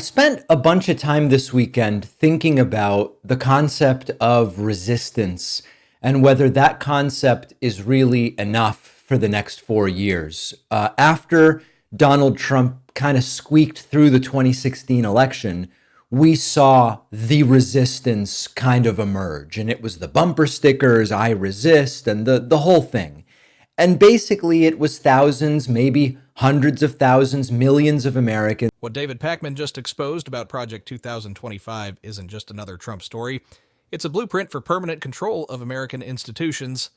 Spent a bunch of time this weekend thinking about the concept of resistance and whether that concept is really enough for the next 4 years. After Donald Trump kind of squeaked through the 2016 election, we saw the resistance kind of emerge, and it was the bumper stickers, I resist, and the whole thing. And basically, it was thousands, maybe hundreds of thousands, millions of Americans. What David Pakman just exposed about Project 2025 isn't just another Trump story. It's a blueprint for permanent control of American institutions.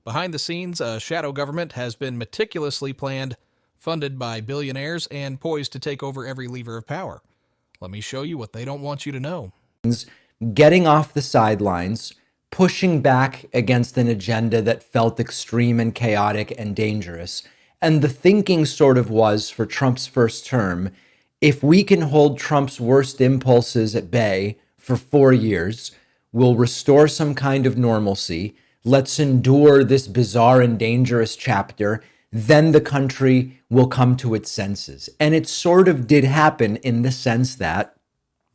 Behind the scenes, a shadow government has been meticulously planned, funded by billionaires, and poised to take over every lever of power. Let me show you what they don't want you to know. Getting off the sidelines, pushing back against an agenda that felt extreme and chaotic and dangerous. And the thinking sort of was for Trump's first term, if we can hold Trump's worst impulses at bay for 4 years, we'll restore some kind of normalcy. Let's endure this bizarre and dangerous chapter. Then the country will come to its senses. And it sort of did happen in the sense that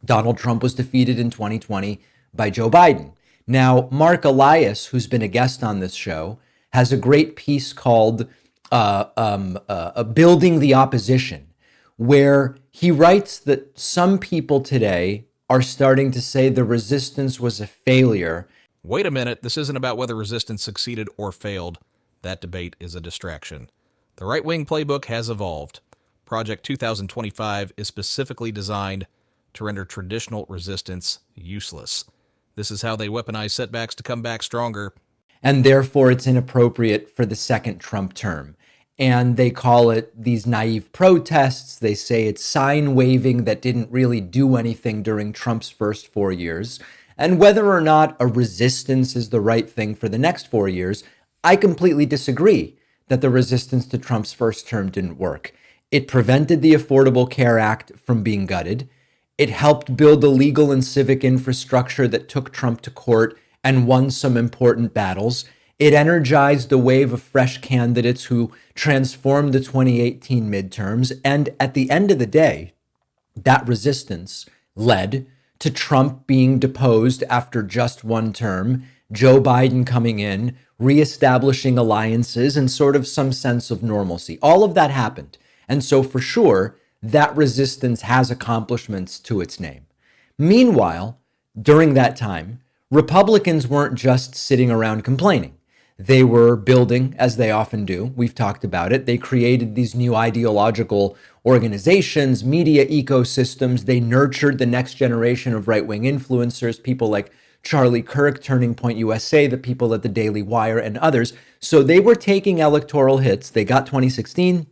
Donald Trump was defeated in 2020 by Joe Biden. Now, Mark Elias, who's been a guest on this show, has a great piece called Building the Opposition, where he writes that some people today are starting to say the resistance was a failure. Wait a minute, this isn't about whether resistance succeeded or failed. That debate is a distraction. The right-wing playbook has evolved. Project 2025 is specifically designed to render traditional resistance useless. This is how they weaponize setbacks to come back stronger. And therefore, it's inappropriate for the second Trump term. And they call it these naive protests. They say it's sign waving that didn't really do anything during Trump's first 4 years. And whether or not a resistance is the right thing for the next 4 years, I completely disagree that the resistance to Trump's first term didn't work. It prevented the Affordable Care Act from being gutted. It helped build a legal and civic infrastructure that took Trump to court and won some important battles. It energized a wave of fresh candidates who transformed the 2018 midterms. And at the end of the day, that resistance led to Trump being deposed after just one term, Joe Biden coming in, reestablishing alliances, and sort of some sense of normalcy. All of that happened. And so for sure, that resistance has accomplishments to its name. Meanwhile, during that time, Republicans weren't just sitting around complaining. They were building, as they often do. We've talked about it. They created these new ideological organizations, media ecosystems. They nurtured the next generation of right-wing influencers, people like Charlie Kirk, Turning Point USA, the people at the Daily Wire, and others. So they were taking electoral hits. They got 2016,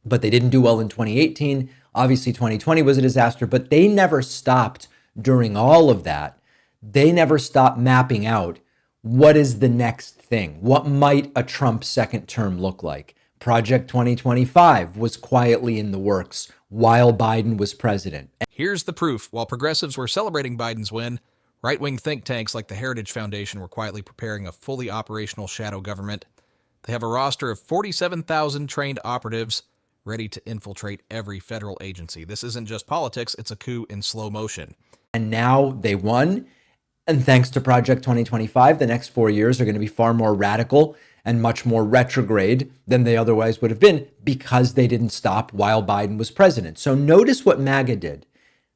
but they didn't do well in 2018. Obviously, 2020 was a disaster, but they never stopped during all of that. They never stopped mapping out what is the next thing? What might a Trump second term look like? Project 2025 was quietly in the works while Biden was president. Here's the proof. While progressives were celebrating Biden's win, right-wing think tanks like the Heritage Foundation were quietly preparing a fully operational shadow government. They have a roster of 47,000 trained operatives ready to infiltrate every federal agency. This isn't just politics, it's a coup in slow motion. And now they won. And thanks to Project 2025, the next 4 years are going to be far more radical and much more retrograde than they otherwise would have been because they didn't stop while Biden was president. So notice what MAGA did.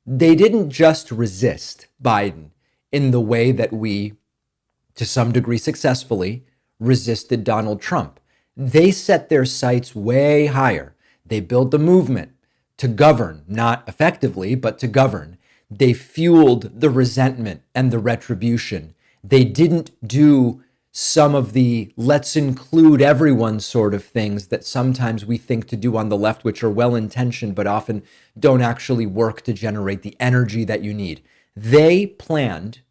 They didn't just resist Biden in the way that we, to some degree successfully, resisted Donald Trump. They set their sights way higher. They built the movement to govern, not effectively, but to govern. They fueled the resentment and the retribution. They didn't do some of the let's include everyone sort of things that sometimes we think to do on the left, which are well-intentioned, but often don't actually work to generate the energy that you need. They planned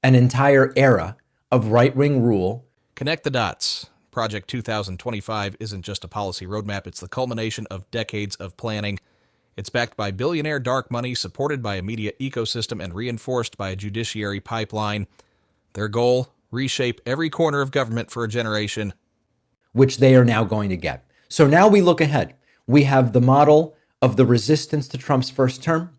an entire era of right-wing rule. Connect the dots. Project 2025 isn't just a policy roadmap, it's the culmination of decades of planning. It's backed by billionaire dark money, supported by a media ecosystem, and reinforced by a judiciary pipeline. Their goal, reshape every corner of government for a generation. Which they are now going to get. So now we look ahead. We have the model of the resistance to Trump's first term.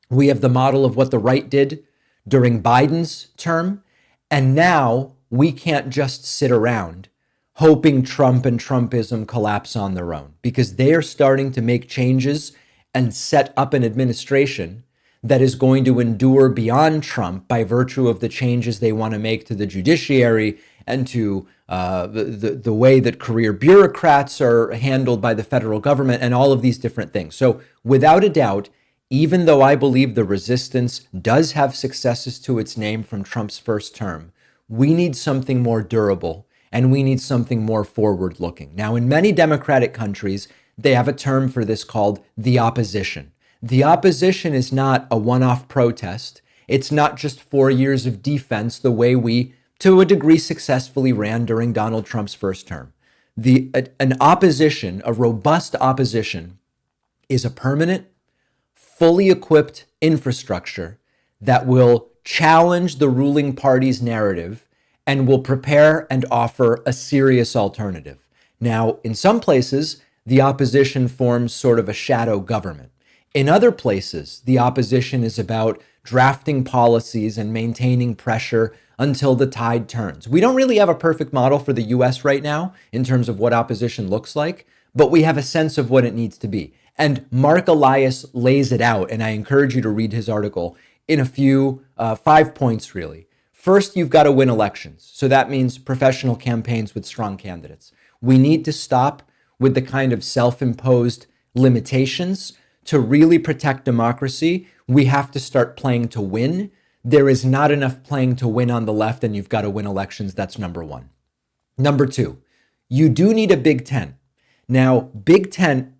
We have the model of what the right did during Biden's term. And now we can't just sit around hoping Trump and Trumpism collapse on their own, because they are starting to make changes and set up an administration that is going to endure beyond Trump by virtue of the changes they want to make to the judiciary and to the way that career bureaucrats are handled by the federal government and all of these different things. So without a doubt, even though I believe the resistance does have successes to its name from Trump's first term, we need something more durable and we need something more forward looking. Now, in many democratic countries, they have a term for this called the opposition. The opposition is not a one-off protest. It's not just 4 years of defense the way we, to a degree, successfully ran during Donald Trump's first term. An opposition, a robust opposition, is a permanent, fully equipped infrastructure that will challenge the ruling party's narrative and will prepare and offer a serious alternative. Now, in some places, the opposition forms sort of a shadow government. In other places, the opposition is about drafting policies and maintaining pressure until the tide turns. We don't really have a perfect model for the US right now in terms of what opposition looks like, but we have a sense of what it needs to be. And Mark Elias lays it out, and I encourage you to read his article in a few, 5 points really. First, you've got to win elections. So that means professional campaigns with strong candidates. We need to stop with the kind of self-imposed limitations. To really protect democracy, we have to start playing to win. There is not enough playing to win on the left, and you've got to win elections. That's number one. Number two, you do need a big tent. Now, big tent,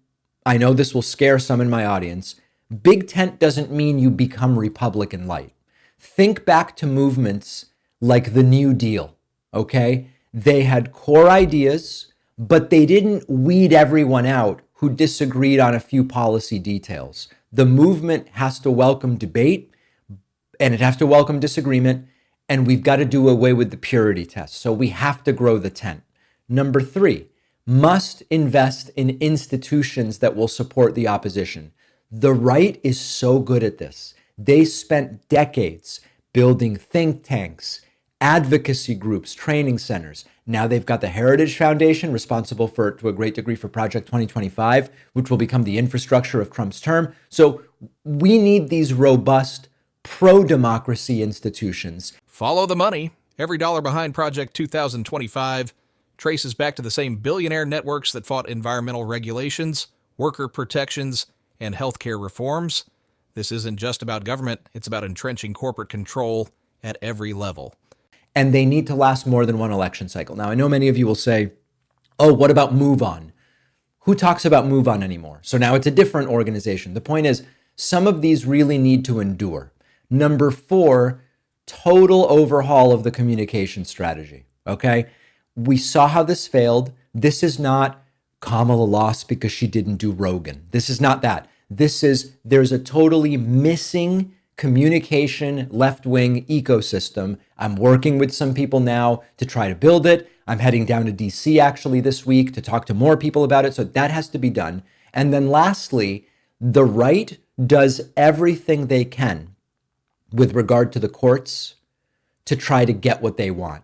I know this will scare some in my audience. Big tent doesn't mean you become Republican light. Think back to movements like the New Deal, okay? They had core ideas, but they didn't weed everyone out who disagreed on a few policy details. The movement has to welcome debate, and it has to welcome disagreement, and we've got to do away with the purity test. So we have to grow the tent. Number three, must invest in institutions that will support the opposition. The right is so good at this. They spent decades building think tanks, advocacy groups, training centers. Now they've got the Heritage Foundation, responsible for, to a great degree, for Project 2025, which will become the infrastructure of Trump's term. So we need these robust pro-democracy institutions. Follow the money. Every dollar behind Project 2025 traces back to the same billionaire networks that fought environmental regulations, worker protections, and healthcare reforms. This isn't just about government, it's about entrenching corporate control at every level. And they need to last more than one election cycle. Now, I know many of you will say, oh, what about Move On? Who talks about Move On anymore? So now it's a different organization. The point is, some of these really need to endure. Number four, total overhaul of the communication strategy, okay? We saw how this failed. This is not Kamala lost because she didn't do Rogan. This is not that. This is, there's a totally missing communication left-wing ecosystem. I'm working with some people now to try to build it. I'm heading down to DC actually this week to talk to more people about it. So that has to be done. And then lastly, the right does everything they can with regard to the courts to try to get what they want.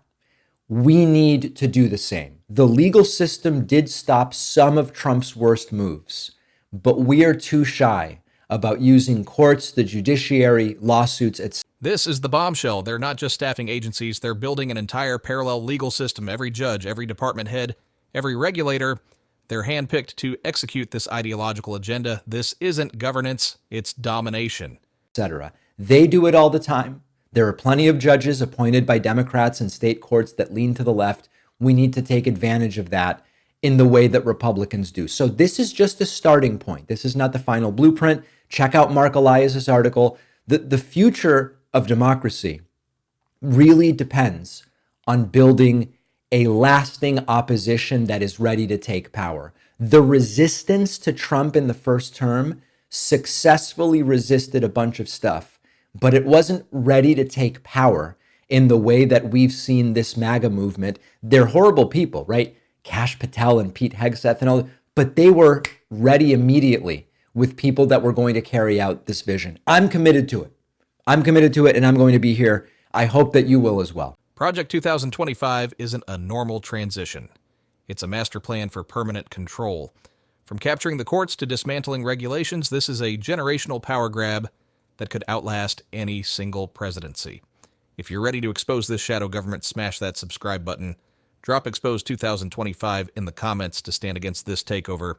We need to do the same. The legal system did stop some of Trump's worst moves, but we are too shy about using courts, the judiciary, lawsuits, etc. This is the bombshell. They're not just staffing agencies, they're building an entire parallel legal system. Every judge, every department head, every regulator, they're handpicked to execute this ideological agenda. This isn't governance, it's domination. etc. They do it all the time. There are plenty of judges appointed by Democrats in state courts that lean to the left. We need to take advantage of that in the way that Republicans do. So this is just a starting point. This is not the final blueprint. Check out Mark Elias's article. The future of democracy really depends on building a lasting opposition that is ready to take power. The resistance to Trump in the first term successfully resisted a bunch of stuff, but it wasn't ready to take power in the way that we've seen this MAGA movement. They're horrible people, right? Kash Patel and Pete Hegseth and all, but they were ready immediately with people that were going to carry out this vision. I'm committed to it. I'm committed to it, and I'm going to be here. I hope that you will as well. Project 2025 isn't a normal transition. It's a master plan for permanent control. From capturing the courts to dismantling regulations, this is a generational power grab that could outlast any single presidency. If you're ready to expose this shadow government, smash that subscribe button. Drop Expose 2025 in the comments to stand against this takeover.